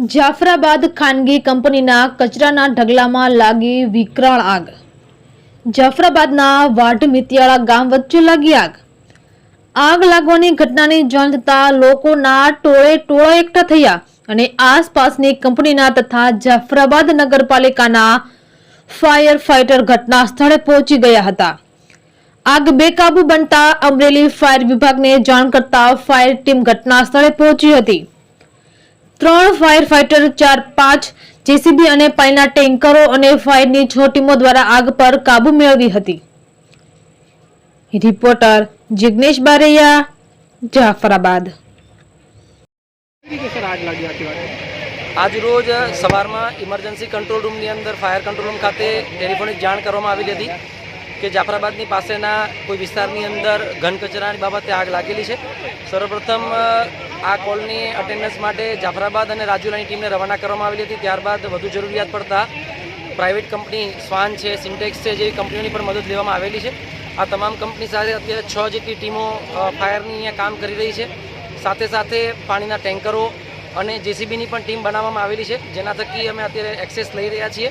જાફરાબાદ ખાનગી કંપનીના કચરાના ઢગલામાં લાગી વિકરાળ આગ। જાફરાબાદના વાઢ મિતિયાળા ગામ વચ્ચે લાગી આગ। આગ લાગવાની ઘટનાની જાણ થતાં લોકોના ટોળે એકઠા થયા અને આસપાસની કંપનીના તથા જાફરાબાદ નગરપાલિકાના ફાયર ફાઇટર ઘટના સ્થળે પહોંચી ગયા હતા। આગ બેકાબુ બનતા અમરેલી ફાયર વિભાગને જાણ કરતા ફાયર ટીમ ઘટના સ્થળે પહોંચી હતી। 3 ફાયર ફાઇટર 4-5 જેસીબી અને પાણીના ટેન્કરો અને ફાયરની 6 ટીમો દ્વારા આગ પર કાબુ મેળવી હતી। રિપોર્ટર જિગ્નેશ બારૈયા, જાફરાબાદ। आज रोज सवाરમાં इमरजन्सी कंट्रोल रूम अंदर फायर कंट्रोल रूम खाते टेलिफोनिक जाण करवामां आवेली हती कि जाफराबादनी पासेना कोई विस्तारनी अंदर घन कचरानी बाबते आग लागेली छे। सर्वप्रथम आ कॉलनी अटेन्डन्स माटे जाफराबाद અને રાજુલાની ટીમને રવાના કરવામાં આવેલી હતી। ત્યારબાદ વધુ જરૂરિયાત પડતા પ્રાઇવેટ કંપની સ્વાન છે, સિન્ટેક્સ છે જેવી કંપનીઓની પણ મદદ લેવામાં આવેલી છે। આ તમામ કંપની સાથે અત્યારે 6 જેટલી ટીમો ફાયરની અહીંયા કામ કરી રહી છે। સાથે સાથે પાણીના ટેન્કરો અને જેસીબીની પણ ટીમ બનાવવામાં આવેલી છે, જેના થકી અમે અત્યારે એક્સેસ લઈ રહ્યા છીએ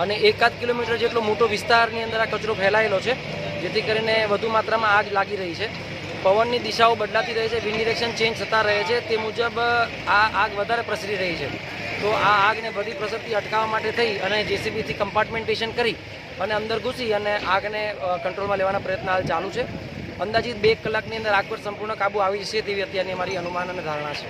અને 1-1 કિલોમીટર જેટલો મોટો વિસ્તારની અંદર આ કચરો ફેલાયેલો છે, જેથી કરીને વધુ માત્રામાં આગ લાગી રહી છે। પવનની દિશાઓ બદલાતી રહે છે, વિન્ડ ડિરેક્શન ચેન્જ થતા રહે છે, તે મુજબ આ આગ વધારે પ્રસરી રહી છે। તો આ આગને બધી પ્રસરતી અટકાવવા માટે થઈ અને જેસીબીથી કમ્પાર્ટમેન્ટેશન કરી અને અંદર ઘૂસી અને આગને કંટ્રોલમાં લેવાના પ્રયત્ન હાલ ચાલુ છે। અંદાજિત 2 કલાકની અંદર આગ પર સંપૂર્ણ કાબુ આવી જશે તેવી અત્યારની અમારી અનુમાન અને ધારણા છે।